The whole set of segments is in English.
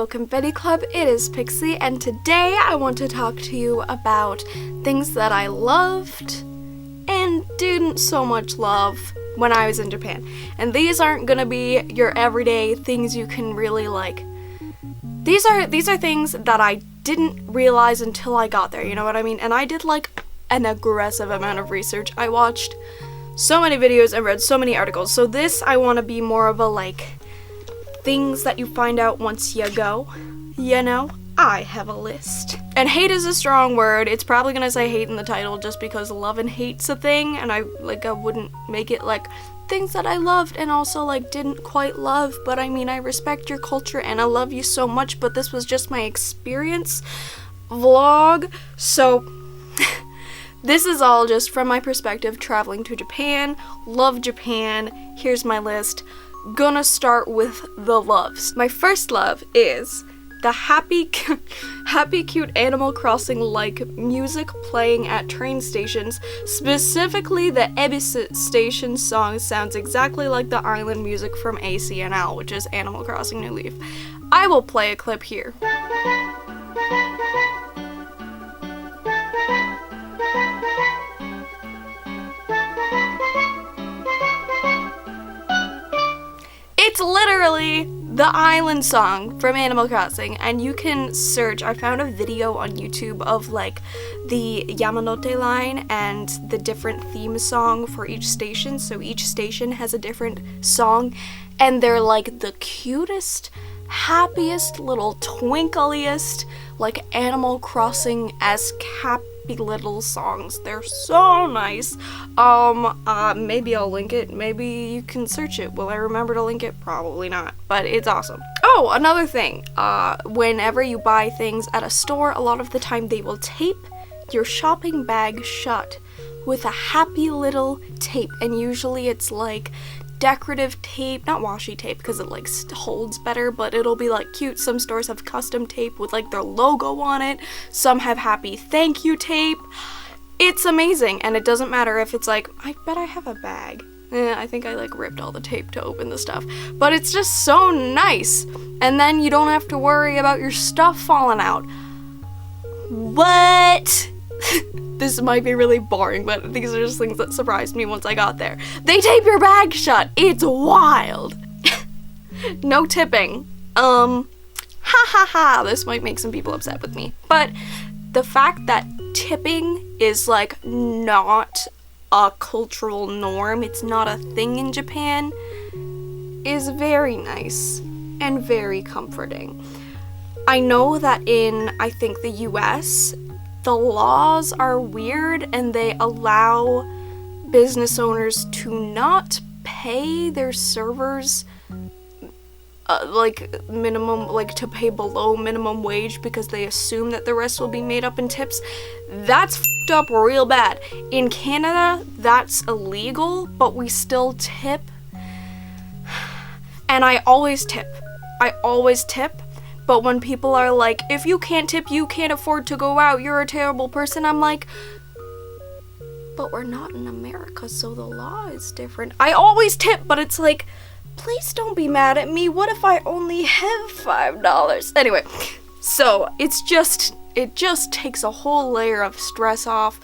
Confetti Club. It is Pixie, and today I want to talk to you about things that I loved and didn't so much love when I was in Japan. And these aren't gonna be your everyday things you can really like. These are things that I didn't realize until I got there, you know what I mean? And I did like an aggressive amount of research. I watched so many videos and read so many articles. So this, I want to be more of a like things that you find out once you go. You know, I have a list. And hate is a strong word. It's probably gonna say hate in the title just because love and hate's a thing, and I wouldn't make it like things that I loved and also like didn't quite love, but I mean, I respect your culture and I love you so much, but this was just my experience vlog. So this is all just from my perspective traveling to Japan. Love Japan. Here's my list. Gonna start with the loves. My first love is the happy cute Animal Crossing like music playing at train stations. Specifically, the Ebisu station song sounds exactly like the island music from ACNL, which is Animal Crossing New Leaf. I will play a clip here. It's literally the island song from Animal Crossing, and you can search. I found a video on YouTube of like the Yamanote line and the different theme song for each station. So each station has a different song, and they're like the cutest, happiest, little twinkliest, like Animal Crossing-esque happy little songs. They're so nice. Maybe I'll link it. Maybe you can search it. Will I remember to link it? Probably not, but it's awesome. Oh, another thing. Whenever you buy things at a store, a lot of the time they will tape your shopping bag shut with a happy little tape, and usually it's like decorative tape, not washi tape because it like holds better, but it'll be like cute. Some stores have custom tape with like their logo on it. Some have happy thank you tape. It's amazing, and it doesn't matter if it's like, I bet I have a bag. I think I like ripped all the tape to open the stuff, but it's just so nice. And then you don't have to worry about your stuff falling out. What? This might be really boring, but these are just things that surprised me once I got there. They tape your bag shut. It's wild. No tipping. Ha ha ha. This might make some people upset with me. But the fact that tipping is like not a cultural norm, it's not a thing in Japan, is very nice and very comforting. I know that in, I think, the US, the laws are weird and they allow business owners to not pay their servers to pay below minimum wage because they assume that the rest will be made up in tips. That's f***ed up real bad. In Canada, that's illegal, but we still tip. And I always tip. But when people are like, if you can't tip, you can't afford to go out, you're a terrible person, I'm like, but we're not in America, so the law is different. I always tip, but it's like, please don't be mad at me. What if I only have $5? Anyway, so it just takes a whole layer of stress off.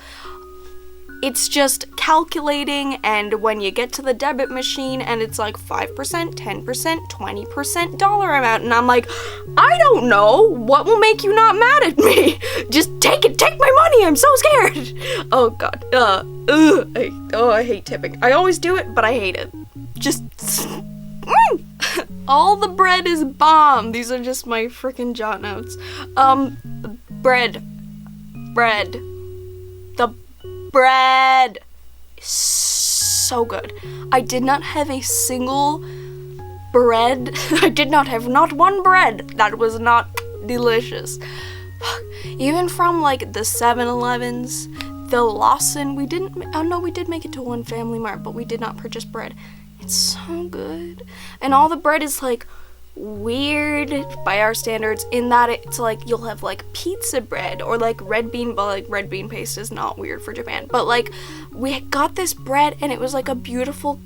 It's just calculating, and when you get to the debit machine and it's like 5%, 10%, 20% dollar amount, and I'm like, I don't know, what will make you not mad at me? Just take it, take my money, I'm so scared. Oh god, I hate tipping. I always do it, but I hate it. Just, all the bread is bomb. These are just my freaking jot notes. Bread. The bread is so good. I did not have a single bread. I did not have not one bread that was not delicious. Even from like the 7-Elevens, the Lawson, we did make it to one Family Mart, but we did not purchase bread. It's so good. And all the bread is like weird by our standards in that it's like you'll have like pizza bread or like red bean, but like red bean paste is not weird for Japan, but like we got this bread and it was like a beautiful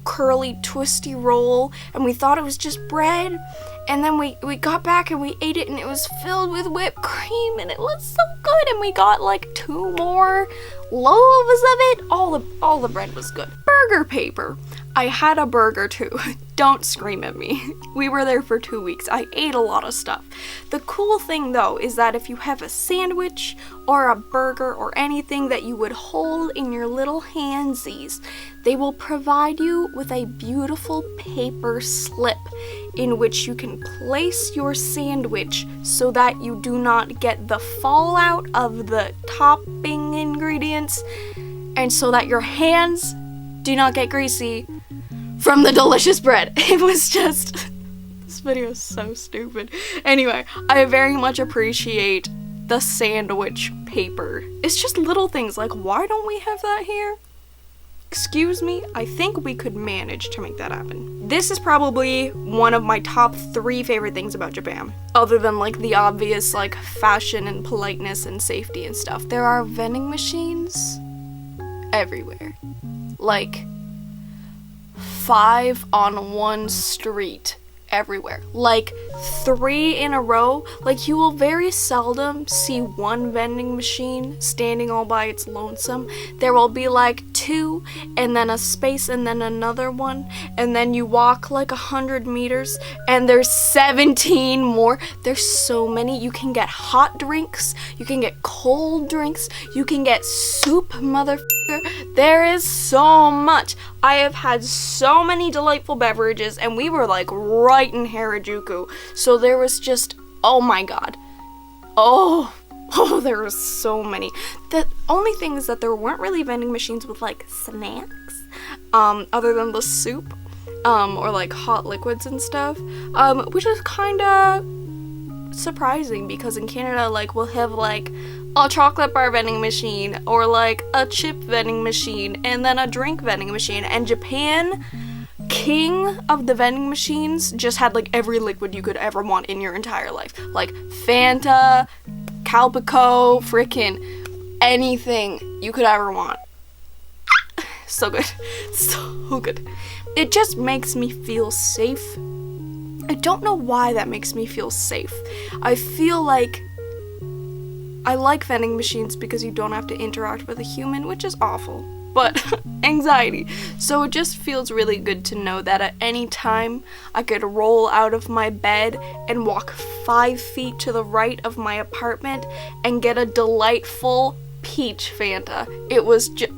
curly twisty roll, and we thought it was just bread, And then we got back and we ate it, and it was filled with whipped cream, and it was so good. And we got like 2 more loaves of it. All the bread was good. Burger paper. I had a burger too. Don't scream at me. We were there for 2 weeks. I ate a lot of stuff. The cool thing though is that if you have a sandwich or a burger or anything that you would hold in your little handsies, they will provide you with a beautiful paper slip in which you can place your sandwich so that you do not get the fallout of the topping ingredients, and so that your hands do not get greasy from the delicious bread. It was just, this video is so stupid. Anyway, I very much appreciate the sandwich paper. It's just little things like, why don't we have that here? Excuse me, I think we could manage to make that happen. This is probably one of my top 3 favorite things about Japan, other than like the obvious like fashion and politeness and safety and stuff. There are vending machines everywhere. Like 5 on one street everywhere. Like 3 in a row. Like you will very seldom see one vending machine standing all by its lonesome. There will be like 2 and then a space and then another one, and then you walk like 100 meters and there's 17 more. There's so many. You can get hot drinks, you can get cold drinks, you can get soup, motherfucker. There is so much. I have had so many delightful beverages, and we were like right in Harajuku, so there was just, oh my god. Oh, there was so many. The only thing is that there weren't really vending machines with like snacks, other than the soup, or like hot liquids and stuff, which is kind of surprising because in Canada, like, we'll have like a chocolate bar vending machine or like a chip vending machine and then a drink vending machine. And Japan, king of the vending machines, just had like every liquid you could ever want in your entire life. Like Fanta, Calpico, frickin' anything you could ever want. So good. So good. It just makes me feel safe. I don't know why that makes me feel safe. I feel like I like vending machines because you don't have to interact with a human, which is awful, but anxiety. So it just feels really good to know that at any time I could roll out of my bed and walk 5 feet to the right of my apartment and get a delightful peach Fanta. It was just...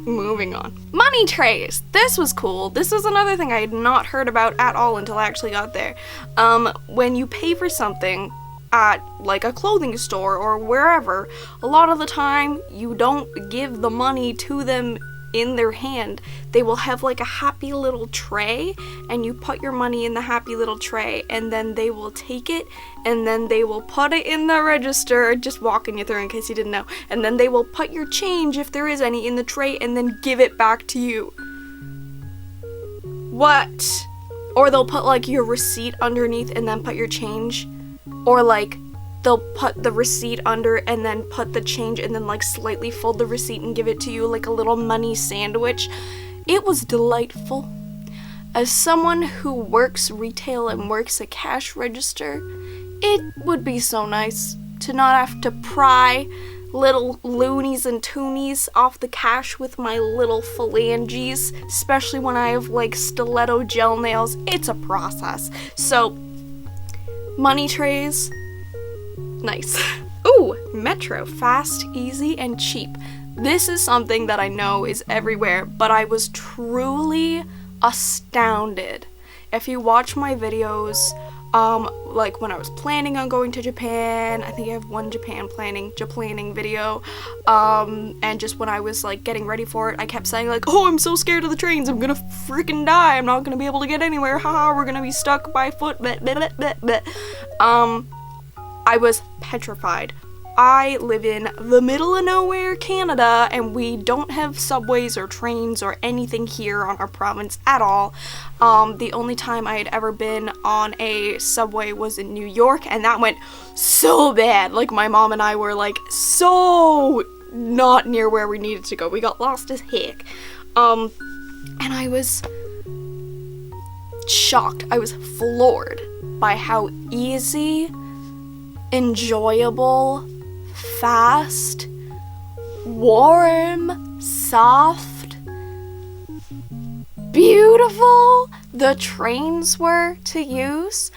Moving on. Money trays. This was cool. This was another thing I had not heard about at all until I actually got there. When you pay for something at like a clothing store or wherever, a lot of the time you don't give the money to them in their hand. They will have like a happy little tray, and you put your money in the happy little tray, and then they will take it and then they will put it in the register, just walking you through in case you didn't know, and then they will put your change, if there is any, in the tray and then give it back to you. What? Or they'll put like your receipt underneath and then put your change. Or like they'll put the receipt under and then put the change and then like slightly fold the receipt and give it to you like a little money sandwich. It was delightful. As someone who works retail and works a cash register, it would be so nice to not have to pry little loonies and toonies off the cash with my little phalanges, especially when I have like stiletto gel nails. It's a process. So money trays, nice. Ooh, Metro, fast, easy, and cheap. This is something that I know is everywhere, but I was truly astounded. If you watch my videos, like when I was planning on going to Japan, I think I have one Japan planning video, and just when I was like getting ready for it, I kept saying like, oh, I'm so scared of the trains, I'm gonna freaking die, I'm not gonna be able to get anywhere, haha, we're gonna be stuck by foot, bleh, bleh, bleh, bleh. I was petrified. I live in the middle of nowhere, Canada, and we don't have subways or trains or anything here on our province at all. The only time I had ever been on a subway was in New York, and that went so bad. Like, my mom and I were, like, so not near where we needed to go. We got lost as heck. And I was shocked. I was floored by how easy, enjoyable, fast, warm, soft, beautiful the trains were to use.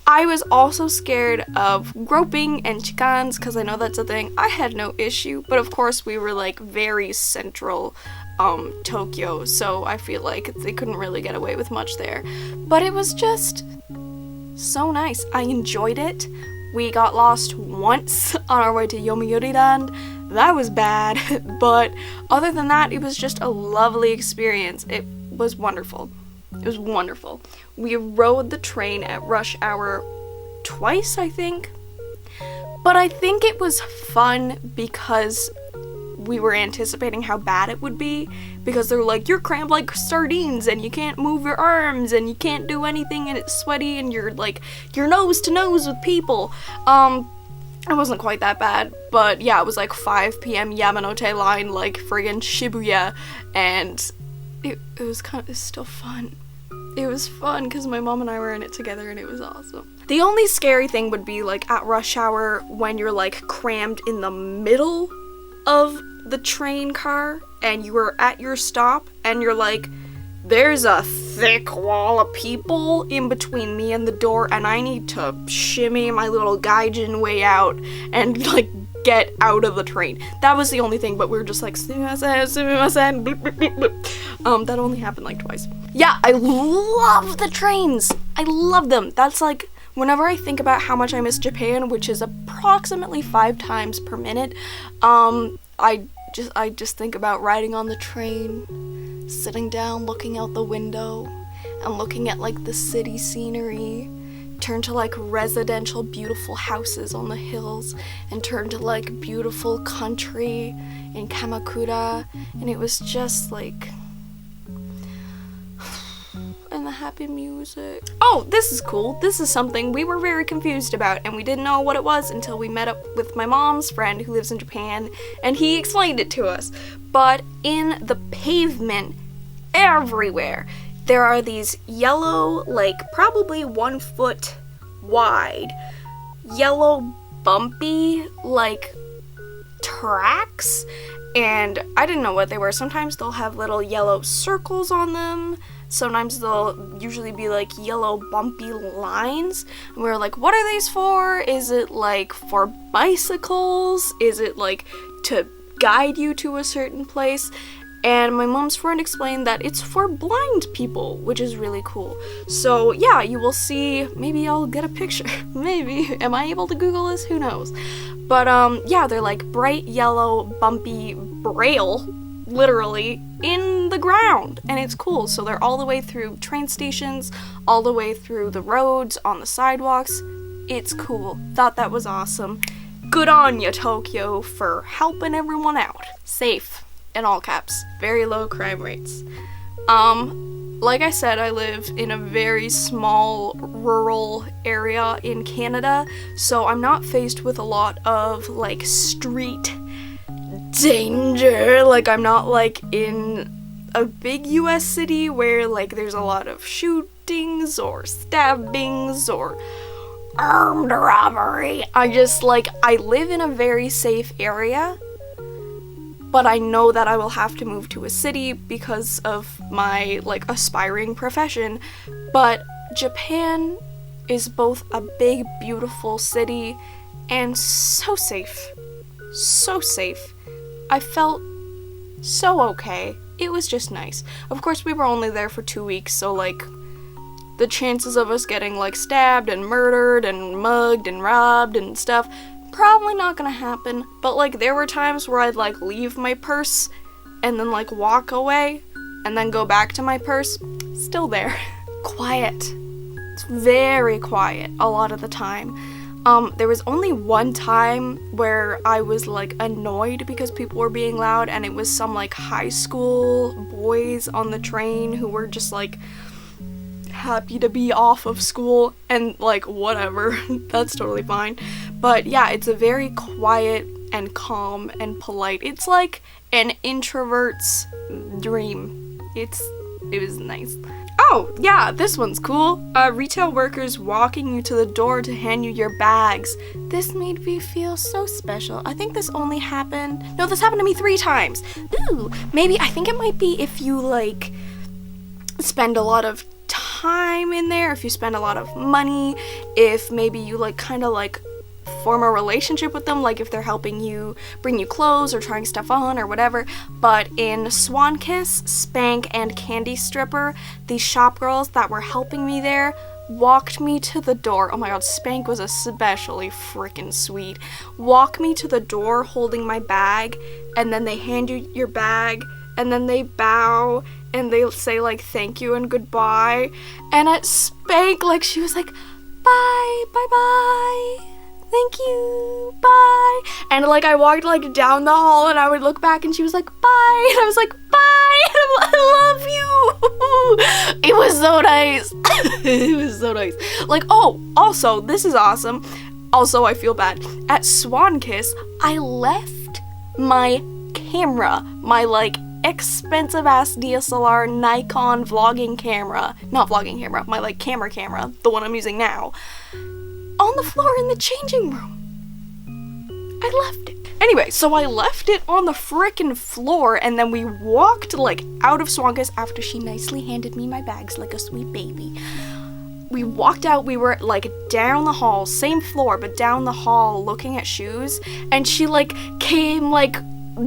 I was also scared of groping and chicanes because I know that's a thing. I had no issue, but of course we were like very central Tokyo, so I feel like they couldn't really get away with much there. But it was just so nice. I enjoyed it. We got lost once on our way to Yomiuri Land. That was bad, but other than that, it was just a lovely experience. It was wonderful. It was wonderful. We rode the train at rush hour twice, I think. But I think it was fun because we were anticipating how bad it would be, because they're like, you're crammed like sardines and you can't move your arms and you can't do anything and it's sweaty and you're like, you're nose to nose with people. It wasn't quite that bad, but yeah, it was like 5 p.m. Yamanote line, like friggin' Shibuya, and it was still fun. It was fun because my mom and I were in it together and it was awesome. The only scary thing would be like at rush hour when you're like crammed in the middle of the train car and you were at your stop and you're like, there's a thick wall of people in between me and the door and I need to shimmy my little gaijin way out and like get out of the train. That was the only thing, but we were just like, sumimasen, sumimasen, blip, blip, blip, blip. That only happened like twice. Yeah, I love the trains. I love them. That's like, whenever I think about how much I miss Japan, which is approximately 5 times per minute, I just think about riding on the train, sitting down, looking out the window, and looking at like the city scenery, turn to like residential beautiful houses on the hills, and turn to like beautiful country in Kamakura, and it was just like, and the happy music. Oh, this is cool. This is something we were very confused about, and we didn't know what it was until we met up with my mom's friend who lives in Japan, and he explained it to us. But in the pavement everywhere, there are these yellow, like probably 1 foot wide, yellow bumpy, like tracks, and I didn't know what they were. Sometimes they'll have little yellow circles on them. Sometimes they'll usually be like yellow bumpy lines. And we were like, what are these for? Is it like for bicycles? Is it like to guide you to a certain place? And my mom's friend explained that it's for blind people, which is really cool. So yeah, you will see, maybe I'll get a picture. Maybe. Am I able to Google this? Who knows? But yeah, they're like bright yellow bumpy braille, literally, in the ground, and it's cool. So they're all the way through train stations, all the way through the roads, on the sidewalks. It's cool. Thought that was awesome. Good on ya, Tokyo, for helping everyone out. Safe, in all caps. Very low crime rates. Like I said, I live in a very small rural area in Canada, so I'm not faced with a lot of like street danger. Like, I'm not like in a big US city where like there's a lot of shootings or stabbings or armed robbery. I live in a very safe area, but I know that I will have to move to a city because of my like aspiring profession. But Japan is both a big, beautiful city and so safe. So safe. I felt so okay. It was just nice. Of course, we were only there for 2 weeks, so like the chances of us getting like stabbed and murdered and mugged and robbed and stuff, probably not gonna happen. But like there were times where I'd like leave my purse and then like walk away and then go back to my purse, still there. Quiet. It's very quiet a lot of the time. There was only one time where I was like annoyed because people were being loud, and it was some like high school boys on the train who were just like happy to be off of school, and like whatever, that's totally fine. But yeah, it's a very quiet and calm and polite. It's like an introvert's dream. It's It was nice. Oh, yeah, this one's cool. Retail workers walking you to the door to hand you your bags. This made me feel so special. I think this only happened... No, this happened to me 3 times. Ooh, maybe, I think it might be if you, like, spend a lot of time in there, if you spend a lot of money, if maybe you, like, kind of, like, form a relationship with them, like if they're helping you bring you clothes or trying stuff on or whatever. But in Swan Kiss, Spank, and Candy Stripper, the shop girls that were helping me there walked me to the door. Oh my god, Spank was especially freaking sweet. Walk me to the door holding my bag, and then they hand you your bag, and then they bow, and they say like thank you and goodbye. And at Spank, like she was like, bye, bye bye, thank you, bye. And like I walked like down the hall and I would look back and she was like, bye. And I was like, bye. And I love you. It was so nice. It was so nice. Like, oh, also, this is awesome. Also, I feel bad. At Swan Kiss, I left my camera, my like expensive ass DSLR Nikon vlogging camera, not vlogging camera, my like camera, the one I'm using now, on the floor in the changing room. I left it. Anyway, so I left it on the frickin' floor, and then we walked like out of Swan Kiss after she nicely handed me my bags like a sweet baby. We walked out, we were like down the hall, same floor, but down the hall looking at shoes, and she like came like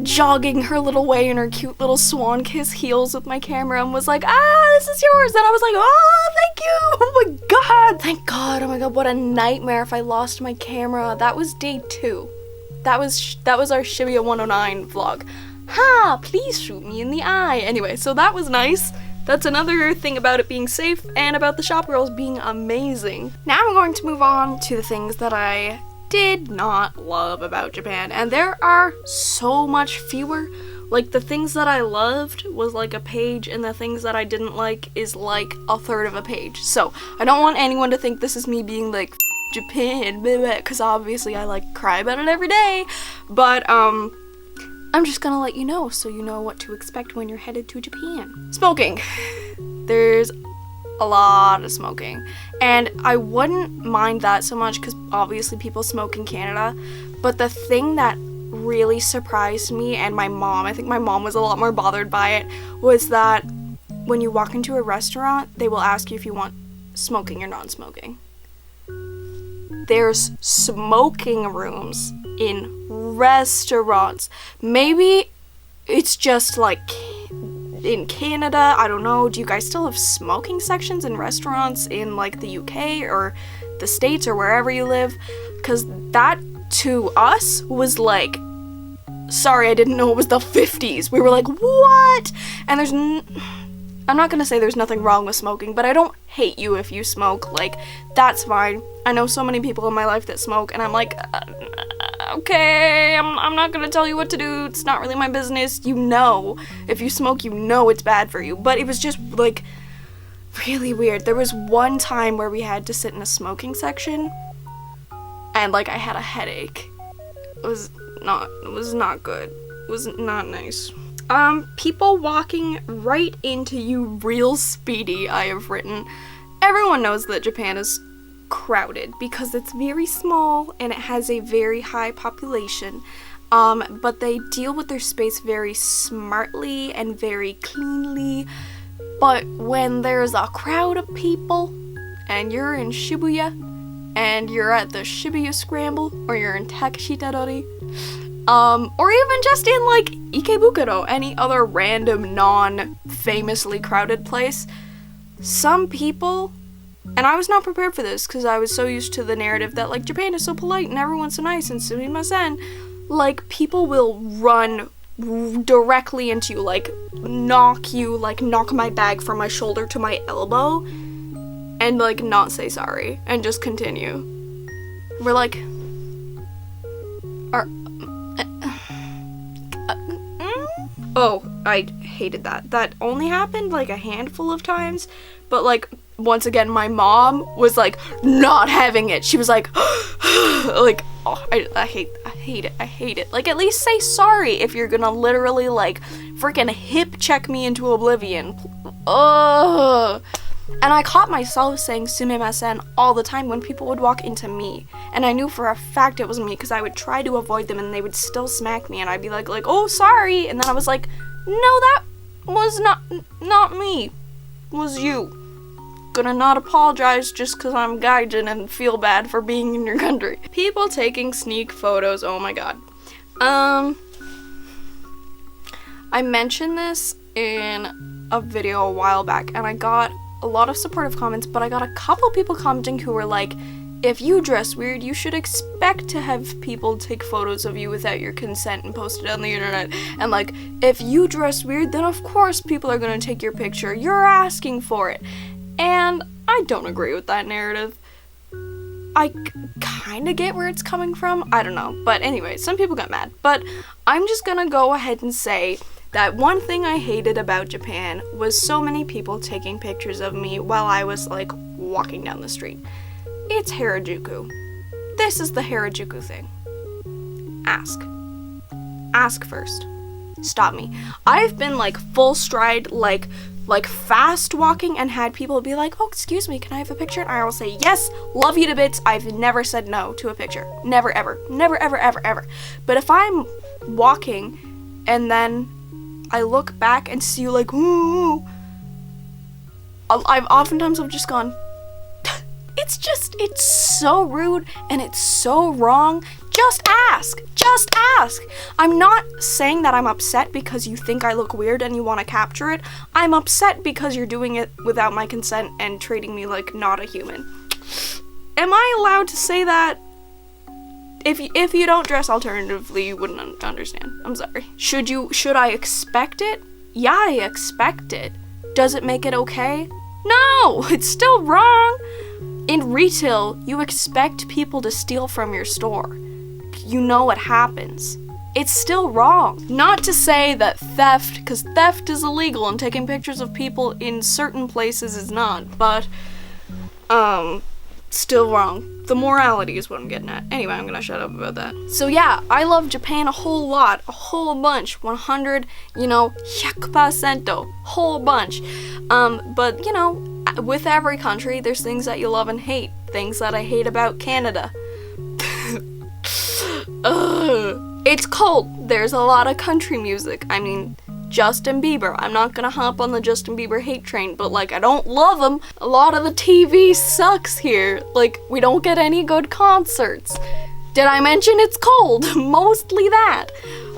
jogging her little way in her cute little Swan Kiss heels with my camera and was like, this is yours. And I was like, oh, thank you. Oh my god. Thank god. Oh my god, what a nightmare if I lost my camera. That was day 2. That was our Shibuya 109 vlog. Ha, please shoot me in the eye. Anyway, so that was nice. That's another thing about it being safe and about the shop girls being amazing. Now I'm going to move on to the things that I did not love about Japan, and there are so much fewer. Like the things that I loved was like a page, and the things that I didn't like is like a third of a page. So I don't want anyone to think this is me being like Japan, because obviously I like cry about it every day, but I'm just gonna let you know so you know what to expect when you're headed to Japan. Smoking. There's a lot of smoking, and I wouldn't mind that so much because obviously people smoke in Canada, but the thing that really surprised me, and my mom, I think my mom was a lot more bothered by it, was that when you walk into a restaurant, they will ask you if you want smoking or non-smoking. There's smoking rooms in restaurants. Maybe it's just like in Canada, I don't know. Do you guys still have smoking sections in restaurants in like the UK or the States or wherever you live? Because that to us was like, sorry, I didn't know it was the 50s. We were like, what? And I'm not gonna say there's nothing wrong with smoking, but I don't hate you if you smoke. Like, that's fine. I know so many people in my life that smoke, and I'm like, okay, I'm not gonna tell you what to do. It's not really my business. You know, if you smoke, you know it's bad for you. But it was just like really weird. There was one time where we had to sit in a smoking section, and like I had a headache. It was not good. It was not nice. People walking right into you real speedy, I have written. Everyone knows that Japan is crowded because it's very small and it has a very high population, but they deal with their space very smartly and very cleanly. But when there's a crowd of people and you're in Shibuya and you're at the Shibuya Scramble, or you're in Takashitadori, or even just in like Ikebukuro, any other random non-famously crowded place, some people, and I was not prepared for this because I was so used to the narrative that like Japan is so polite and everyone's so nice and sumimasen, like people will run directly into you, like knock my bag from my shoulder to my elbow and like not say sorry and just continue. We're like, oh, I hated that. That only happened like a handful of times, but like once again my mom was like not having it. She was like like, oh, I hate it. Like, at least say sorry if you're gonna literally like freaking hip check me into oblivion. ugh. And I caught myself saying sumimasen all the time when people would walk into me. And I knew for a fact it was me because I would try to avoid them and they would still smack me and I'd be like, oh, sorry. And then I was like, no, that was not me. It was you. Gonna not apologize just because I'm gaijin and feel bad for being in your country. People taking sneak photos, oh my god. I mentioned this in a video a while back and I got a lot of supportive comments, but I got a couple people commenting who were like, if you dress weird, you should expect to have people take photos of you without your consent and post it on the internet. And like, if you dress weird, then of course people are gonna take your picture. You're asking for it. And I don't agree with that narrative. I kind of get where it's coming from. I don't know. But anyway, some people got mad. But I'm just gonna go ahead and say that one thing I hated about Japan was so many people taking pictures of me while I was like walking down the street. It's Harajuku. This is the Harajuku thing. Ask. Ask first. Stop me. I've been like full stride, like fast walking and had people be like, oh, excuse me, can I have a picture? And I will say, yes, love you to bits. I've never said no to a picture. Never, ever. Never, ever, ever, ever. But if I'm walking and then I look back and see you like, ooh, I've just gone, it's so rude and it's so wrong. Just ask. Just ask. I'm not saying that I'm upset because you think I look weird and you want to capture it. I'm upset because you're doing it without my consent and treating me like not a human. Am I allowed to say that? If you don't dress alternatively, you wouldn't understand. I'm sorry. Should I expect it? Yeah, I expect it. Does it make it okay? No, it's still wrong. In retail, you expect people to steal from your store. You know what happens. It's still wrong. Not to say that theft, because theft is illegal and taking pictures of people in certain places is not, but, still wrong. The morality is what I'm getting at. Anyway, I'm gonna shut up about that. So yeah, I love Japan a whole lot, a whole bunch, 100, 100%, whole bunch. But, with every country, there's things that you love and hate. Things that I hate about Canada. It's cold. There's a lot of country music. I mean, Justin Bieber. I'm not gonna hop on the Justin Bieber hate train, but I don't love him. A lot of the TV sucks here. We don't get any good concerts. Did I mention it's cold? Mostly that.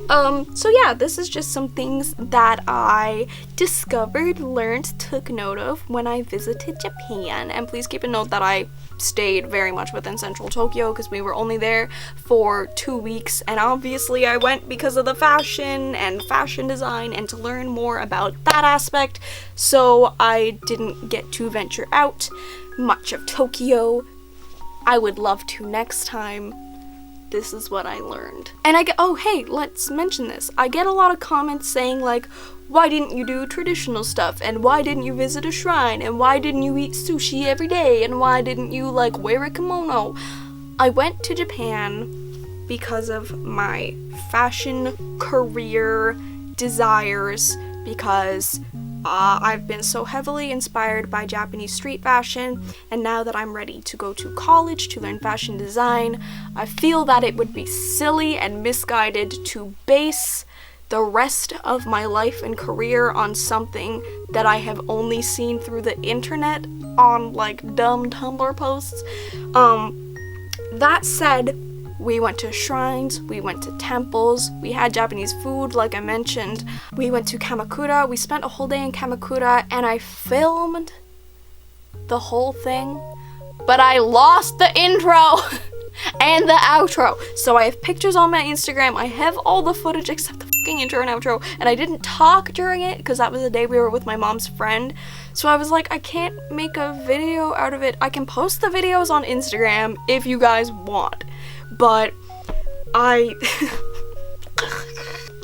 So yeah, this is just some things that I discovered, learned, took note of when I visited Japan. And please keep a note that I stayed very much within central Tokyo because we were only there for 2 weeks, and obviously I went because of the fashion and fashion design and to learn more about that aspect, so I didn't get to venture out much of Tokyo. I would love to next time. This is what I learned. And oh hey, let's mention this. I get a lot of comments saying why didn't you do traditional stuff, and why didn't you visit a shrine, and why didn't you eat sushi every day, and why didn't you wear a kimono? I went to Japan because of my fashion career desires, because I've been so heavily inspired by Japanese street fashion, and now that I'm ready to go to college to learn fashion design, I feel that it would be silly and misguided to base the rest of my life and career on something that I have only seen through the internet on dumb Tumblr posts. That said, we went to shrines, we went to temples, we had Japanese food like I mentioned, we went to Kamakura, we spent a whole day in Kamakura, and I filmed the whole thing, but I lost the intro and the outro. So I have pictures on my Instagram, I have all the footage except the fucking intro and outro, and I didn't talk during it because that was the day we were with my mom's friend. So I was like, I can't make a video out of it. I can post the videos on Instagram if you guys want. But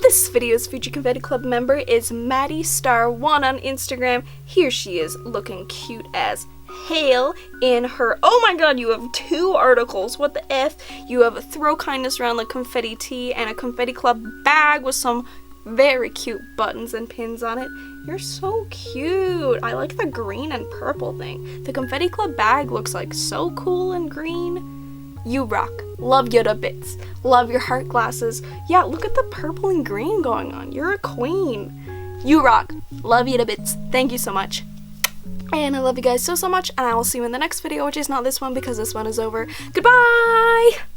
this video's featured Confetti Club member is Maddie Star 1 on Instagram. Here she is looking cute as hell in her, oh my god, you have 2 articles, what the F? You have a throw kindness around the confetti tea and a Confetti Club bag with some very cute buttons and pins on it. You're so cute. I like the green and purple thing. The Confetti Club bag looks like so cool and green. You rock. Love you to bits. Love your heart glasses. Yeah, look at the purple and green going on. You're a queen. You rock. Love you to bits. Thank you so much. And I love you guys so much, and I will see you in the next video, which is not this one because this one is over. Goodbye!